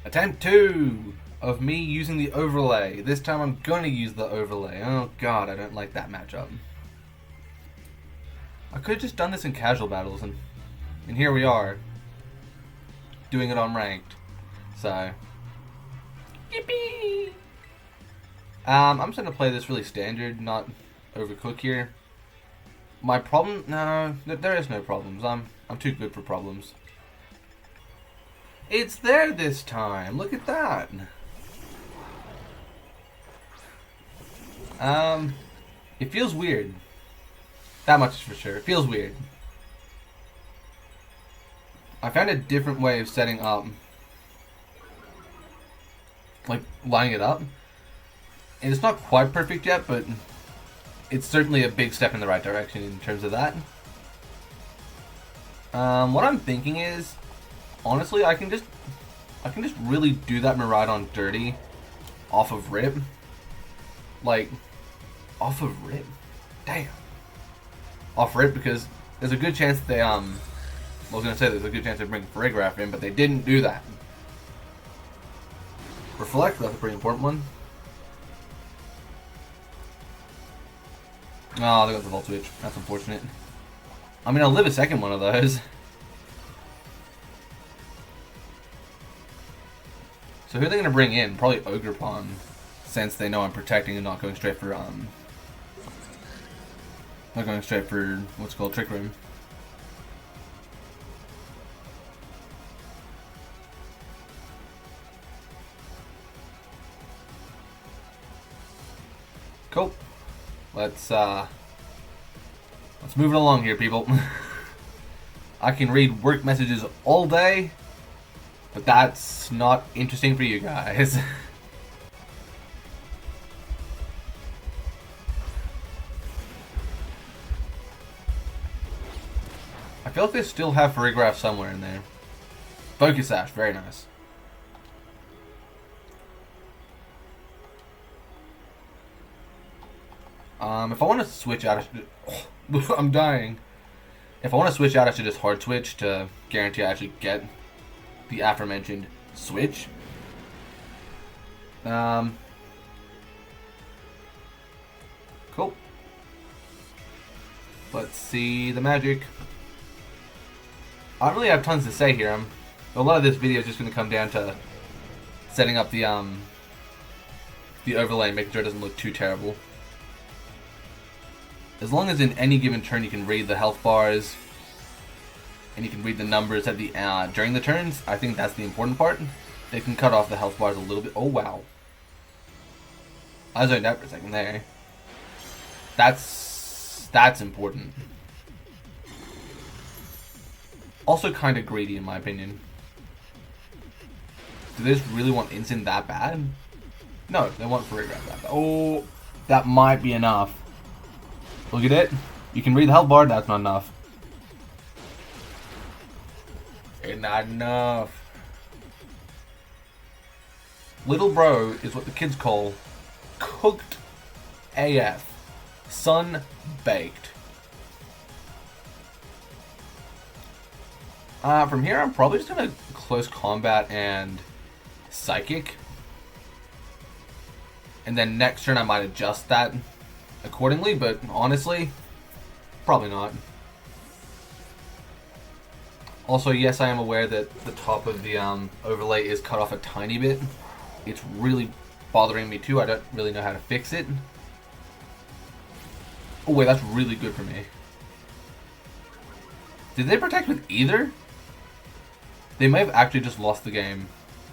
Attempt 2 of me using the overlay. This time I'm gonna use the overlay. Oh god, I don't like that matchup. I could have just done this in casual battles, and here we are, doing it on ranked. So, yippee! I'm just gonna play this really standard, not overcook here. My problem? No, there is no problems. I'm too good for problems. It's there this time. Look at that. It feels weird. That much is for sure. It feels weird. I found a different way of setting up, like lining it up, and it's not quite perfect yet, but it's certainly a big step in the right direction in terms of that. What I'm thinking is, honestly, I can just really do that Miraidon dirty off of rip. Like, off of rip? Damn. Off rip, because there's a good chance they, I was gonna say there's a good chance they bring Choreograph in, but they didn't do that. Reflect, that's a pretty important one. Oh, they got the Volt Switch. That's unfortunate. I mean, I'll live a second one of those. So who are they gonna bring in? Probably Ogerpon, since they know I'm protecting and not going straight for not going straight for what's called Trick Room. Cool. Let's move it along here, people. I can read work messages all day, but that's not interesting for you guys. I feel like they still have Choreograph somewhere in there. Focus Sash, very nice. If I want to switch out, I'm dying. If I want to switch out, I should just hard switch to guarantee I actually get the aforementioned switch. Cool. Let's see the magic. I don't really have tons to say here. A lot of this video is just going to come down to setting up the overlay and making sure it doesn't look too terrible. As long as in any given turn you can read the health bars and you can read the numbers at the during the turns, I think that's the important part. They can cut off the health bars a little bit. Oh wow, I zoned out for a second there. That's important. Also kind of greedy in my opinion. Do they just really want instant that bad? No, they want Choreograph that bad. Oh, that might be enough. Look at it. You can read the health bar, that's not enough. It's not enough. Little bro is what the kids call cooked AF. Sun baked. From here, I'm probably just gonna close combat and psychic. And then next turn I might adjust that accordingly, but honestly, probably not. Also, yes, I am aware that the top of the overlay is cut off a tiny bit. It's really bothering me too. I don't really know how to fix it. Oh wait, that's really good for me. Did they protect with either? They may have actually just lost the game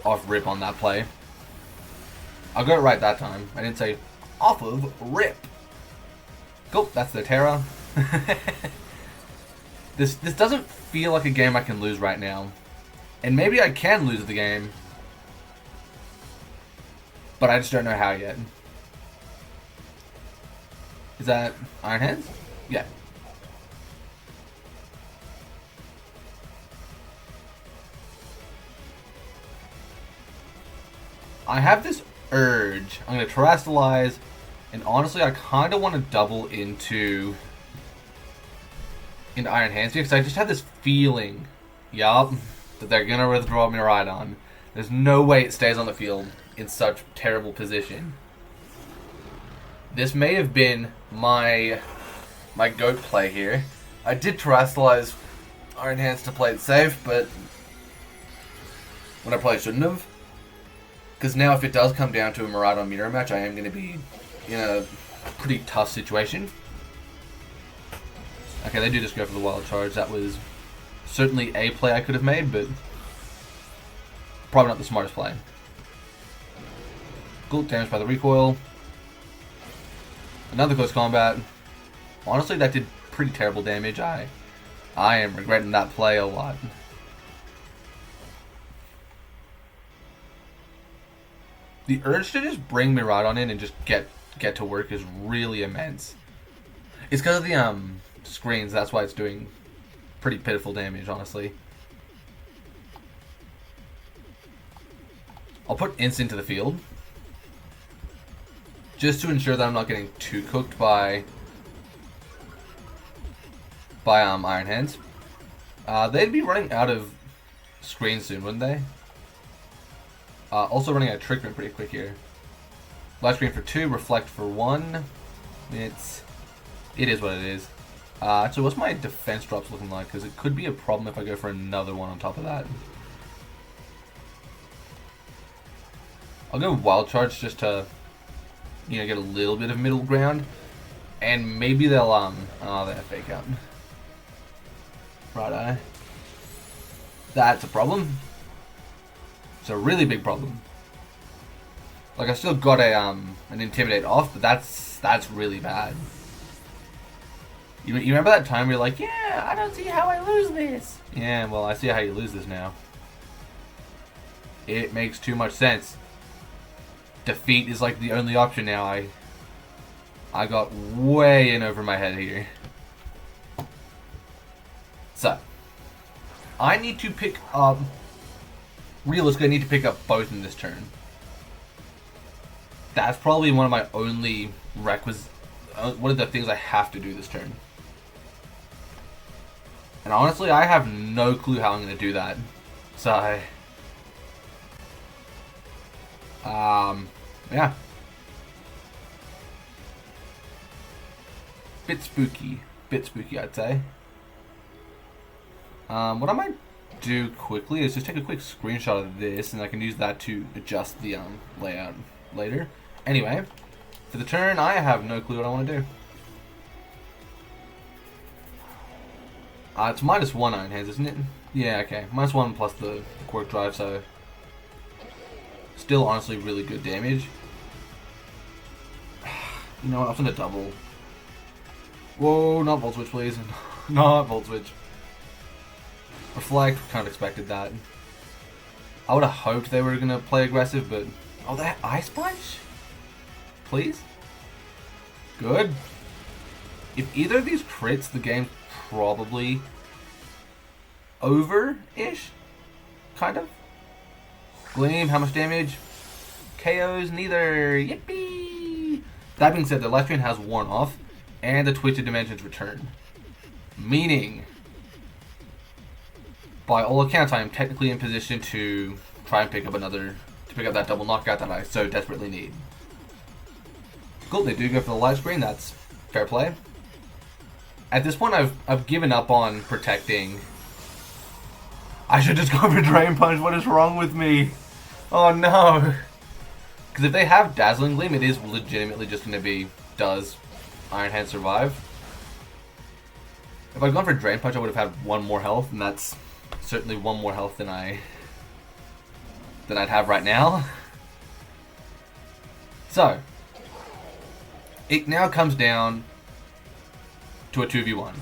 off rip on that play. I got it right that time. I didn't say off of rip. Cool, that's the Terra. This doesn't feel like a game I can lose right now. And maybe I can lose the game. But I just don't know how yet. Is that Iron Hands? Yeah. I have this urge. I'm going to terrestrialize. And honestly, I kind of want to double into Iron Hands because I just have this feeling, yup, that they're going to withdraw Miraidon. There's no way it stays on the field in such terrible position. This may have been my goat play here. I did terrestrialize Iron Hands to play it safe, but when I probably shouldn't have. Because now if it does come down to a Miraidon mirror match, I am going to be in a pretty tough situation. Okay, they do just go for the wild charge. That was certainly a play I could have made, but probably not the smartest play. Cool, damaged by the recoil. Another close combat. Honestly, that did pretty terrible damage. I am regretting that play a lot. The urge to just bring Miraidon in and just get to work is really immense. It's because of the screens. That's why it's doing pretty pitiful damage, honestly. I'll put Instant to the field just to ensure that I'm not getting too cooked by Iron Hands. They'd be running out of screens soon, wouldn't they? Also running out of Trick Room pretty quick here. Light Screen for 2, Reflect for 1. It is what it is. So what's my defense drops looking like? Because it could be a problem if I go for another one on top of that. I'll go Wild Charge just to, get a little bit of middle ground. And maybe they'll, they fake out. Righto. That's a problem. It's a really big problem. Like, I still got an Intimidate off, but that's really bad. You remember that time where you're like, yeah, I don't see how I lose this. Yeah, well, I see how you lose this now. It makes too much sense. Defeat is like the only option now. I got way in over my head here. So, I need to pick up... Realistically, I need to pick up both in this turn. That's probably one of my only requisites. One of the things I have to do this turn. And honestly, I have no clue how I'm going to do that. So, yeah. Bit spooky, I'd say. What I might do quickly is just take a quick screenshot of this, and I can use that to adjust the layout later. Anyway, for the turn, I have no clue what I want to do. It's -1 Iron Hands, isn't it? Yeah, okay. -1 plus the Quirk Drive, so still honestly really good damage. You know what, I'm gonna double. Whoa, not Volt Switch, please. Not Volt Switch. Reflect, kind of expected that. I would have hoped they were gonna play aggressive, but... Oh, that Ice Punch? Please? Good. If either of these crits, the game's probably over-ish? Kind of? Gleam, how much damage? KOs, neither. Yippee! That being said, the Life Drain has worn off, and the Twisted Dimensions return. Meaning, by all accounts, I am technically in position to try and pick up that double knockout that I so desperately need. Cool, they do go for the live screen, that's fair play. At this point, I've given up on protecting. I should just go for Drain Punch, what is wrong with me? Oh no! Because if they have Dazzling Gleam, it is legitimately just going to be, does Iron Hand survive? If I'd gone for Drain Punch, I would have had 1 more health, and that's certainly 1 more health than I'd have right now. So, it now comes down to a 2v1.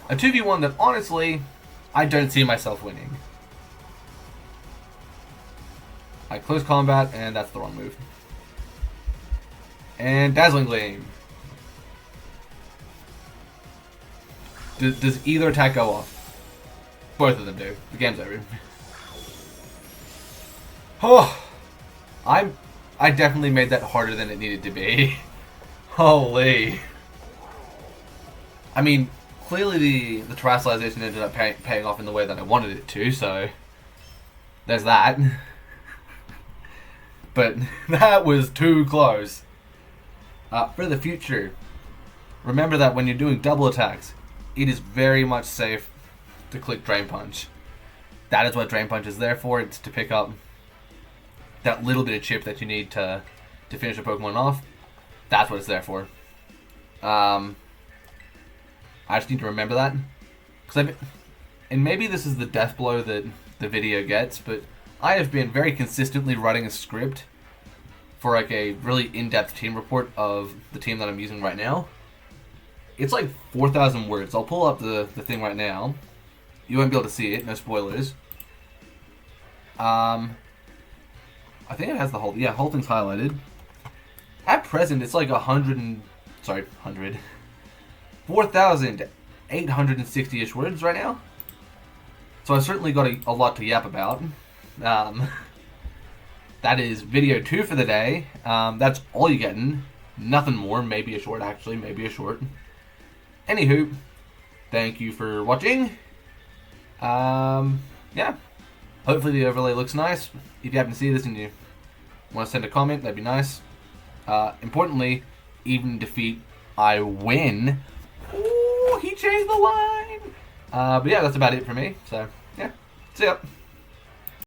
A 2v1 that, honestly, I don't see myself winning. I close combat, and that's the wrong move. And Dazzling Gleam. Does either attack go off? Both of them do. The game's over. Oh, I definitely made that harder than it needed to be. Holy. I mean, clearly the terrestrialization ended up paying off in the way that I wanted it to, so... there's that. But that was too close. For the future, remember that when you're doing double attacks, it is very much safe to click Drain Punch. That is what Drain Punch is there for. It's to pick up that little bit of chip that you need to finish a Pokemon off. That's what it's there for. I just need to remember that. And maybe this is the death blow that the video gets, but I have been very consistently writing a script for like a really in-depth team report of the team that I'm using right now. It's like 4,000 words. I'll pull up the thing right now. You won't be able to see it, no spoilers. I think it has the whole thing's highlighted. At present, it's like 4,860-ish words right now. So I've certainly got a lot to yap about. That is video 2 for the day. That's all you're getting. Nothing more. Maybe a short, actually. Maybe a short. Anywho, thank you for watching. Yeah. Hopefully the overlay looks nice. If you happen to see this and you want to send a comment, that'd be nice. Importantly, even defeat, I win. Ooh, he changed the line. But yeah, that's about it for me. So, yeah. See ya.